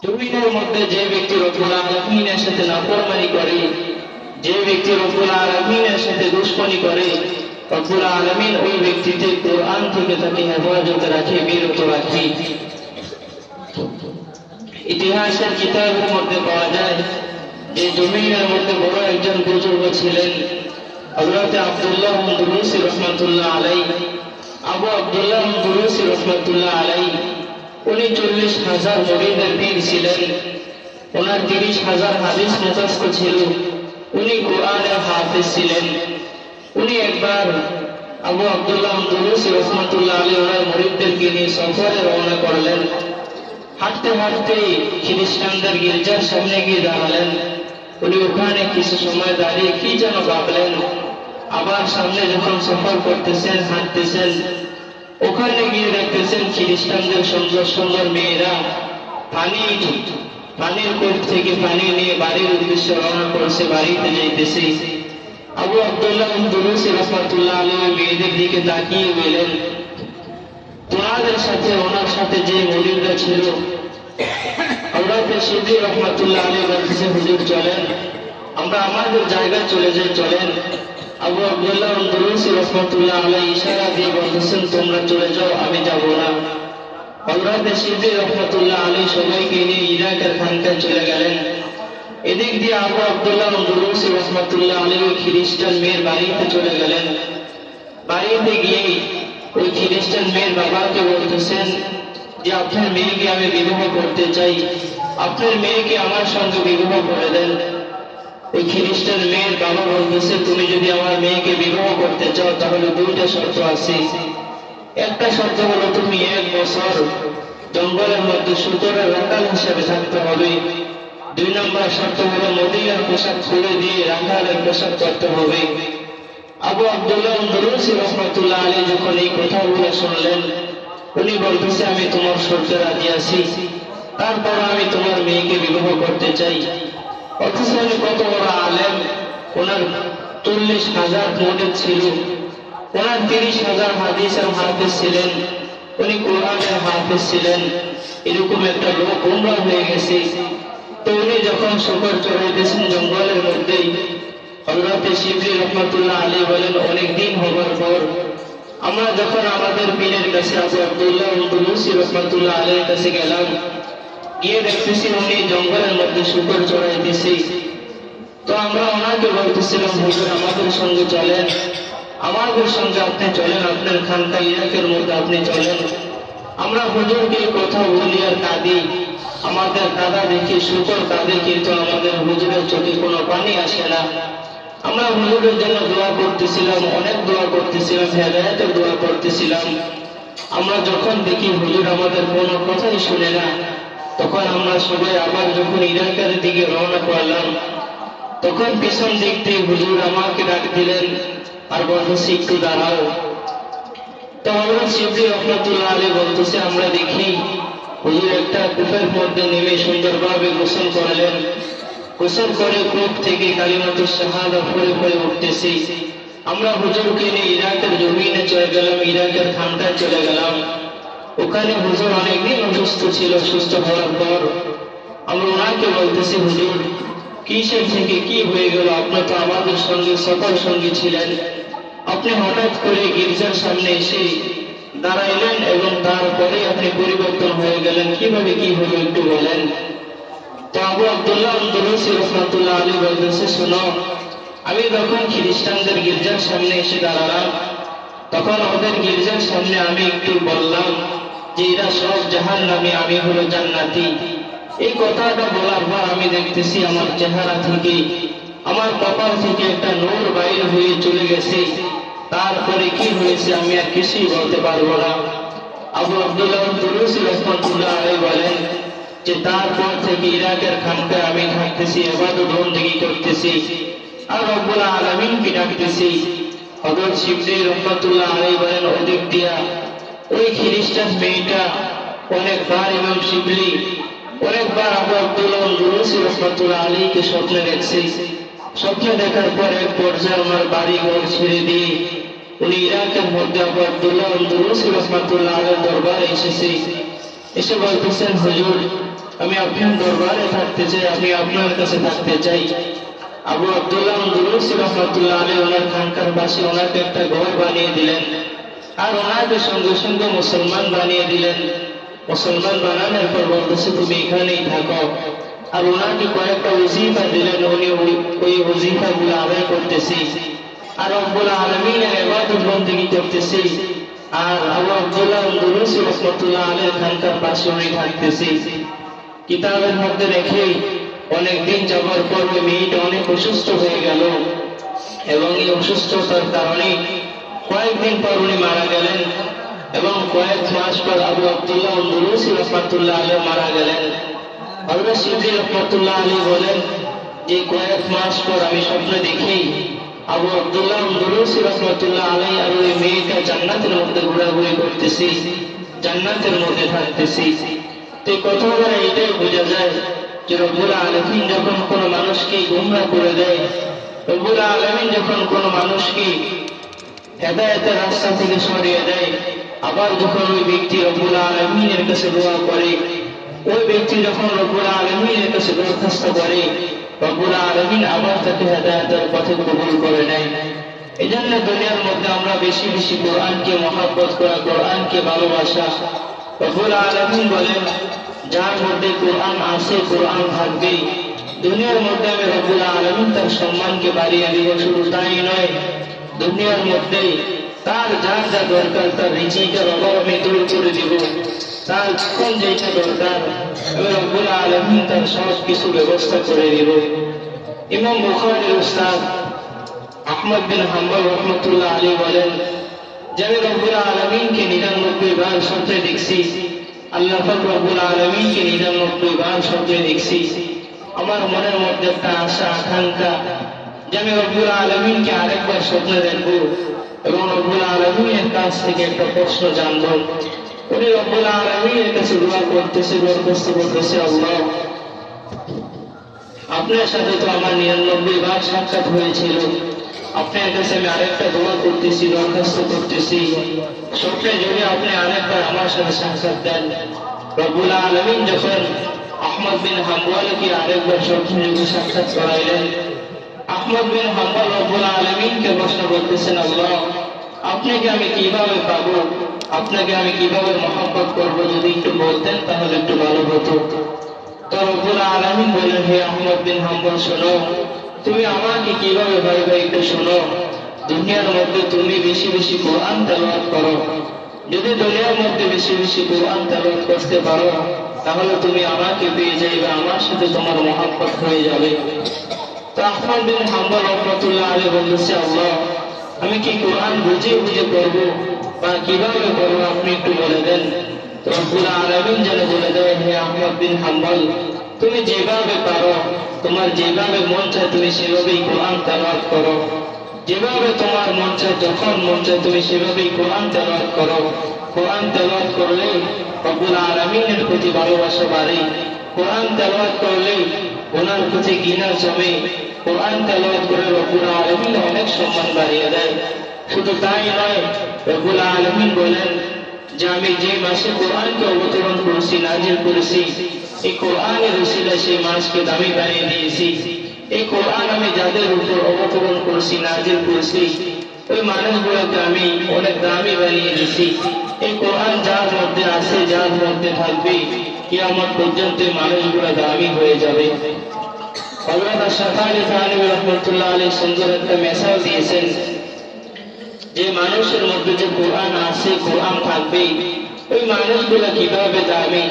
জমিনের মধ্যে যে ব্যক্তি রব্বুল আলামিনের সাথে নাফরমানি করে, যে ব্যক্তি রব্বুল আলামিনের সাথে দুশমনি করে, রব্বুল আলামিন ওই ব্যক্তিকে কোরআন থেকে তাকে হেফাজতে রাখে, বিরত রাখে। ইতিহাসের কিতাবের মধ্যে পাওয়া যায় যে জমিনের মধ্যে বড় একজন বুজুর্গ ছিলেন, হযরত আব্দুল্লাহ দুরুসি রহমাতুল্লাহ আলাইহি। আবু আব্দুল্লাহ দুরুসি রহমাতুল্লাহ আলাইহি উনি 40,000 মুরিদের পীর ছিলেন। ওনার 30,000 হাদিস মুখস্থ ছিল। উনি কোরআনের হাফেজ ছিলেন। উনি একবার আবু আব্দুল্লাহ দুরুসি রহমাতুল্লাহ আলাইহি ওনার মুরিদদেরকে নিয়ে সফরে রওনা করলেন। হাঁটতে হাঁটতে খ্রিস্টানদের গির্জার সামনে গিয়ে দাঁড়ালেন। উনি ওখানে কিছু সময় দাঁড়িয়ে কি যেন ভাবলেন। আবার সামনে যখন সফর করতেছেন, হাঁটতেছেন, ওখানে গিয়ে দেখতেছেন খ্রিস্টানদের সুন্দর সুন্দর মেয়েরা পানির কূপ থেকে পানি নিয়ে বাড়ির উদ্দেশ্যে রওনা করছে, বাড়িতে যাইতেছে। আবু আব্দুল্লাহ দুরুসি রাহমাতুল্লাহ আলাইহি মেয়েদের দিকে তাকিয়ে বললেন, তোমাদের সাথে ওনার সাথে যে মুরিদরা ছিল, হযরত শিবলী রাহমাতুল্লাহ আলাইহি বলতেছে, হুজুর চলেন, আমরা আমাদের জায়গায় চলে যাই, চলেন। আবু আব্দুল্লাহ দুরুসি রাহমাতুল্লাহ আলাইহি ইশারা দিয়ে বলতেছেন, তোমরা চলে যাও, আমি যাব না। হযরত শিবলী রাহমাতুল্লাহ আলাইহি সবাইকে নিয়ে ইরাকের খানকায় চলে গেলেন। এদিক দিয়ে আবু আব্দুল্লাহ দুরুসি রাহমাতুল্লাহ আলাইহি খ্রিস্টান মেয়ের বাড়িতে চলে গেলেন। বাড়িতে গিয়ে ওই খ্রিস্টান মেয়ের বাবাকে বলতেছেন যে আপনার মেয়েকে আমি বিবাহ করতে চাই, আপনার মেয়েকে আমার সঙ্গে বিবাহ করে দেন। ওই খ্রিস্টান মেয়ের বাবা বলতেছে, তুমি যদি আমার মেয়েকে বিবাহ করতে চাও তাহলে দুইটা শর্ত আছে। একটা শর্ত হলো তুমি 1 বছর জঙ্গলের মধ্যে সুতরাং রাখাল হিসেবে থাকতে হবে। 2 নম্বর শর্ত হলো মদিনার পোশাক খুলে দিয়ে রাখালের পোশাক করতে হবে। আবু আব্দুল্লাহ দুরুসি রাহমাতুল্লাহ আলাইহি যখন এই কথাগুলো শুনলেন, উনি বলতেছে, আমি তোমার শর্তে রাজি আছি, তারপর আমি তোমার মেয়েকে বিবাহ করতে চাই। অথচ উনি কত বড় আলেম, ওনার 40,000 মুরিদ ছিল, ওনার 30,000 হাদিসের হাফেজ ছিলেন, উনি কোরআনের হাফেজ ছিলেন। এরকম একটা লোক গোমরা হয়ে গেছে। তো উনি যখন সফর চড়াইতেছেন জঙ্গলের মধ্যেই, হযরত শিবলী রাহমাতুল্লাহ আলাইহি বলেন, অনেকদিন হবার পর আমরা যখন আমাদের পীরের কাছে আবু আব্দুল্লাহ দুরুসি রাহমাতুল্লাহ আলাইহির কাছে গেলাম, গিয়ে দেখতেছি উনি জঙ্গলের মধ্যে শুকর চড়াইতেছে। তো আমরা ওনাকে বলতেছিলাম, হুজুর আমাদের সঙ্গে চলেন, আমাদের সঙ্গে আপনি চলেন, আপনার খানকা ইরাকের মধ্যে আপনি চলেন। আমরা হুজুরকে কথা বলি আর কাঁদি, আমাদের দাদা দেখি শুকর কাঁদে, কিন্তু আমাদের হুজুরের চোখে কোনো পানি আসে না। আমরা হুজুরের জন্য দোয়া করতেছিলাম, অনেক দোয়া করতেছিলাম, হেদায়েতের দোয়া করতেছিলাম। আমরা যখন দেখি হুজুর আমাদের কোনো কথাই শুনে না, তখন আমরা সবাই আবার যখন ইরাকের দিকে রওনা করলাম, তখন পিছন দিক থেকে হুজুর আমাকে ডাক দিলেন আর বলতেছে, একটু দাঁড়াও। তো হযরত শিবলী রাহমাতুল্লাহ আলাইহি বলতেছে, আমরা দেখি হুজুর একটা কূপের মধ্যে নেমে সুন্দরভাবে গোসল করলেন। গোসল করে কূপ থেকে কালিমাতুশ শাহাদা পড়ে পড়ে উঠতেছি। আমরা হুজুরকে নিয়ে ইরাকের জমিনে চলে গেলাম, ইরাকের খানকায় চলে গেলাম। ওখানে হুজুর অনেকদিন অসুস্থ ছিল। সুস্থ হওয়ার পর আমরা ওনাকে বলতেছি, হুজুর কিসের থেকে কি হয়ে গেল? আপনি তো আমাদের সঙ্গে সফর সঙ্গী ছিলেন, আপনি হঠাৎ করে গির্জার সামনে এসে দাঁড়াইলেন এবং তারপরে আপনি পরিবর্তন হয়ে গেলেন, কিভাবে কি হলো একটু বলেন। তো আবু আব্দুল্লাহ দুরুসি রাহমাতুল্লাহ আলাইহি বলতেছে, শোনো, আমি যখন খ্রিস্টানদের গির্জার সামনে এসে দাঁড়ালাম, তখন ওদের গির্জার সামনে আমি একটু বললাম যে এরা সব জাহান্নামী, আমি হলো জান্নাতি। এই কথাটা বলার পর আমি দেখতেছি আমার চেহারা থেকে, আমার কপাল থেকে একটা নূর বাইর হয়ে চলে গেছে। তারপরে কি হয়েছে আমি আর কিছুই বলতে পারবো না। আবু আব্দুল্লাহ দুরুসি রাহমাতুল্লাহ আলাইহি বলেন যে তারপর থেকে ইরাকের খানকায় আমি থাকতেছি, ইবাদত বন্দেগী করতেছি আর রব্বুল আলামিনকে ডাকতেছি। হযরত শিবলী রাহমাতুল্লাহ আলাইহি বলেন, ওদিক দিয়া ওই খ্রিস্টান মেয়েটা অনেকবার ইমাম শিবলী, অনেকবার আবু আব্দুল্লাহ দুরুসি রাহমাতুল্লাহ আলাইহিকে স্বপ্নে দেখছে। স্বপ্নে দেখার পর এক পর্যায়ে আমার বাড়ি ঘর ছেড়ে দিয়ে উনি ইরাকের মধ্যে আবু আব্দুল্লাহ দুরুসি রাহমাতুল্লাহ আলাইহির দরবারে এসেছে। এসে বলতেছেন, হুজুর আমি আপনার দরবারে থাকতে চাই, আমি আপনার কাছে থাকতে চাই। আবু আব্দুল্লাহ আন্দলুসি রহমাতুল্লাহ আলাইহি ওনার খানকার পাশে ওনাকে একটা ঘর বানিয়ে দিলেন, আর ওনাকে সঙ্গে সঙ্গে মুসলমান বানিয়ে দিলেন। মুসলমান বানানোর পর বলতেছে তুমি এখানেই থাকো, আর ওনাকে কয়েকটা ওজিফা দিলেন, উনি ওই ওজিফাগুলো আদায় করতেছি আর রব্বুল আলামিনের ইবাদত বন্দেগী করতেছি। আর আবু আব্দুল্লাহ আন্দলুসি রহমাতুল্লাহ আলাইহি খানকার পাশে উনি থাকতেছি। কিতাবের মধ্যে রেখে অনেকদিন যাবার পর ওই মেয়েটা অনেক অসুস্থ হয়ে গেল, এবং এই অসুস্থতার কারণে কয়েকদিন পর উনি মারা গেলেন, এবং কয়েক মাস পর আবু আব্দুল্লাহ আন্দলুসি রহমাতুল্লাহ আলাইহি মারা গেলেন। হযরত শিবলি রহমাতুল্লাহ আলাইহি বলেন যে কয়েক মাস পর আমি স্বপ্নে দেখি আবু আব্দুল্লাহ আন্দলুসি রহমাতুল্লাহ আলাইহি আর ওই মেয়েটা জান্নাতের মধ্যে ঘোরাঘুরি করতেছি, জান্নাতের মধ্যে থাকতেছি। তো কথা বলে এটাই বোঝা যায় যে রব্বুল আলামিন যখন কোনো মানুষকে গোমরাহ করে দেয়, রব্বুল আলামিন যখন কোনো মানুষকে হেদায়েতের রাস্তা থেকে সরিয়ে দেয়, আবার যখন ওই ব্যক্তি রব্বুল আলামিনের কাছে দোয়া করে, ওই ব্যক্তি যখন রব্বুল আলামিনের কাছে দরখাস্ত করে, রব্বুল আলামিন আবার তাকে হেদায়েতের পথে কবুল করে নেয়। এই জন্য দুনিয়ার মধ্যে আমরা বেশি বেশি কোরআনকে মহব্বত করা, কোরআনকে ভালোবাসা। রব্বুল আলামিন বলেন যার মধ্যে কোরআন আছে কোরআন থাকবে। দুনিয়ার মধ্যে আমি রব্বুল আলামিন তার সম্মানকে বাড়িয়ে দিব, শুধু তাই নয়, দুনিয়ার মধ্যে তার যা যা দরকার তার রিজিকের অভাব আমি দূর করে দিব, তার যখন যেটা দরকার আমি রব্বুল আলামিন তার সব কিছু ব্যবস্থা করে দিব। ইমাম বুখারীর উস্তাদ আহমদ বিন হাম্বল রহমাতুল্লাহ আলাইহি বলেন যে আমি রব্বুল আলামিনকে 99 বার স্বপ্নে দেখছি, আল্লাহ পাক রব্বুল আলামিনকে 99 বার স্বপ্নে দেখছি। আমার মনের মধ্যে একটা আশা আকাঙ্ক্ষা যে আমি রব্বুল আলামিনকে আরেকবার স্বপ্নে দেখবো এবং রব্বুল আলামিনের কাছ থেকে একটা প্রশ্ন জানবো। উনি রব্বুল আলামিনের কাছে দোয়া করতেছে, দরখাস্ত করতেছে, আল্লাহ আপনার সাথে তো আমার 99 বার সাক্ষাৎ হয়েছিল, আপনার কাছে আমি আরেকটা দোয়া করতেছি, দরখাস্ত করতেছি, স্বপ্নে যদি আপনি আরেকবার আমার সাথে সাক্ষাৎ দেন। রব্বুল আলামিন যখন আহমদ বিন হাম্বলকে আরেকবার স্বপ্নে যোগে সাক্ষাৎ করাইলেন, আহমদ বিন হাম্বল রব্বুল আলামিনকে প্রশ্ন করতেছেন, আল্লাহ আপনাকে আমি কিভাবে পাবো, আপনাকে আমি কিভাবে মহব্বত করবো, যদি একটু বলতেন তাহলে একটু ভালো হতো। তো রব্বুল আলামিন বলেন, হে আহমদ বিন হাম্বল শোনো, তুমি আমাকে কিভাবে পাইবে একটু শোনো। দুনিয়ার মধ্যে তুমি বেশি বেশি কোরআন তেলাওয়াত করো, যদি দুনিয়ার মধ্যে বেশি বেশি কোরআন তেলাওয়াত করতে পারো তাহলে তুমি আমাকে পেয়ে যাইবে, আমার সাথে তোমার মহব্বত হয়ে যাবে। তো আহমদ বিন হাম্বল রহমাতুল্লাহ আলাইহি বলতেছে, আল্লাহ আমি কি কোরআন বুঝে বুঝে করবো বা কিভাবে করবো আপনি একটু বলে দেন। তো রব্বুল আলামিন যেন বলে দেয়, হে আহমদ বিন হাম্বল তুমি যেভাবে পারো, তোমার যেভাবে মন চায় তুমি সেভাবেই কোরআন তেলাওয়াত করো, যেভাবে তোমার মন চায় যখন মন চায় তুমি সেভাবেই কোরআন তেলাওয়াত করো। কোরআন তেলাওয়াত করলে রব্বুল আলামিনের প্রতি ভালোবাসা বাড়ে, কোরআন তেলাওয়াত করলে ওনার প্রতি ঘৃণা জমে, কোরআন তেলাওয়াত করে রব্বুল আলামিন অনেক সম্মান বাড়িয়ে দেয়। শুধু তাই নয়, রব্বুল আলামিন বলেন যে আমি যে মাসে কোরআনকে অবতরণ করেছি, নাজিল করেছি, এই কোরআনের উসিলায় সেই মাসকে দামি বানিয়ে দিয়েছি। এই কোরআন আমি যাদের উপর অবতরণ করেছি, নাজিল করেছি, ওই মানুষগুলোকে আমি অনেক দামি বানিয়ে দিয়েছি। এই কোরআন যার মধ্যে আছে, যার মধ্যে থাকবে, কিয়ামত পর্যন্ত মানুষগুলো দামি হয়ে যাবে। হযরত আশরাফ আলী থানভী রাহমাতুল্লাহ আলাইহি সুন্দর একটা মেসেজ দিয়েছেন যে মানুষের মধ্যে যে কোরআন আছে, কোরআন থাকবে, ওই মানুষগুলো কিভাবে দামি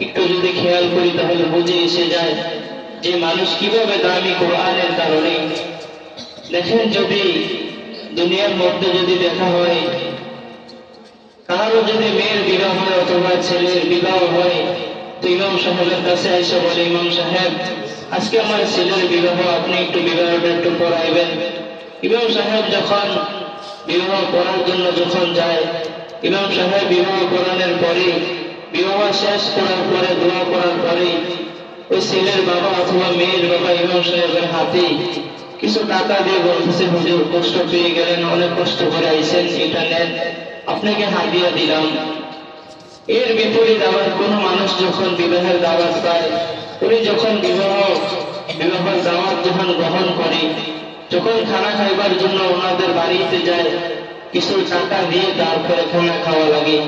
একটু যদি খেয়াল করি তাহলে বুঝে এসে যায় যে মানুষ কিভাবে দামি কোরআনের কারণে। দেখেন, যদি দুনিয়ার মধ্যে যদি দেখা হয় কারো যদি মেয়ের বিবাহ হয় অথবা ছেলের বিবাহ হয়, তো ইমাম সাহেবের কাছে এসে বলে, ইমাম সাহেব আজকে আমার ছেলের বিবাহ, আপনি একটু বিবাহটা একটু পড়াইবেন। ইমাম সাহেব যখন বিবাহ করার জন্য যখন যায়, ইমাম সাহেব বিবাহ করানোর পরে, বিবাহ শেষ করার পরে, দোয়া করার পরে ওই ছেলের বাবা অথবা মেয়ের বাবা ইমাম সাহেবের হাতে কিছু টাকা দিয়ে বলতেছে, হুজুর কষ্ট পেয়ে গেলেন, অনেক কষ্ট করে আইছেন, এটা নেন, আপনাকে হাদিয়া দিলাম। এর বিপরীত আবার কোন মানুষ যখন বিবাহের দাওয়াত পায়, উনি যখন বিবাহের দাওয়াত যখন গ্রহণ করে, যখন খানা খাইবার জন্য ওনাদের বাড়িতে যায়, কিছু টাকা দিয়ে তারপরে খানা খাওয়া লাগে।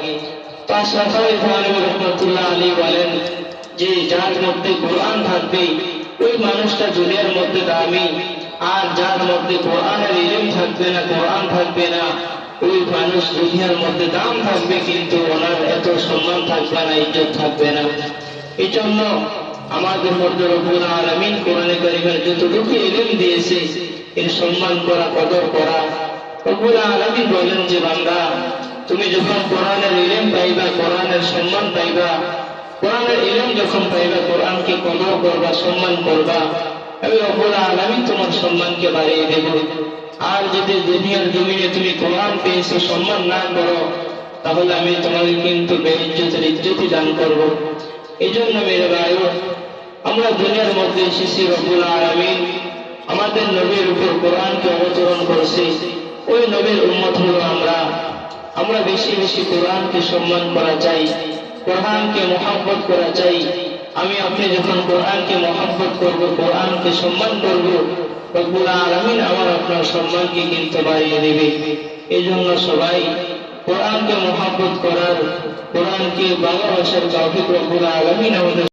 রহমতুল্লাহ আলী বলেন যে যার মধ্যে কোরআন থাকবে ওই মানুষটা দুনিয়ার মধ্যে দামি, আর যার মধ্যে কোরআনের ইলম থাকবে না, কোরআন থাকবে না, ওই মানুষ দুনিয়ার মধ্যে দাম থাকবে কিন্তু ওনার এত সম্মান থাকবে না, ইজ্জত থাকবে না। এই জন্য আমাদের মধ্যে রব্বুল আলামিন কোরআনে কারিমের যতটুকু ইলম দিয়েছে এর সম্মান করা, কদর করা। রব্বুল আলামিন বলেন যে বান্দা, তুমি যখন কোরআনের ইলম পাইবা, কোরআনের সম্মান পাইবা, কোরআনের ইলম যখন পাইবা, কোরআনকে কদর করবা, সম্মান করবা, আমি রব্বুল আলামিন তোমার সম্মানকে বাড়িয়ে দেব। আর যদি দুনিয়ার জমিনে তুমি কোরআন পেয়েছো, সম্মান না করো, তাহলে আমি তোমাকে কিন্তু বেইজ্জতের ইজ্জতই দান করব। এই জন্য মেরে ভাইও, আমরা দুনিয়ার মধ্যে এসেছি, রব্বুল আলামিন আমাদের নবীর উপর কোরআনকে অবতরণ করেছে। ওই নবীর উম্মত হলো আমরা বেশি বেশি কোরআনকে সম্মান করা চাই, কোরআনকে মহব্বত করা চাই। আমি আপনি যখন কোরআনকে মহব্বত করব, কোরআনকে সম্মান করব, রব্বুল আলামিন আমার আপনার সম্মানকে কিন্তু বাড়িয়ে দেবে। এই জন্য সবাই কোরআনকে মহব্বত করার, কোরআনকে ভালোবাসার তৌফিক রব্বুল আলামিন আমাদের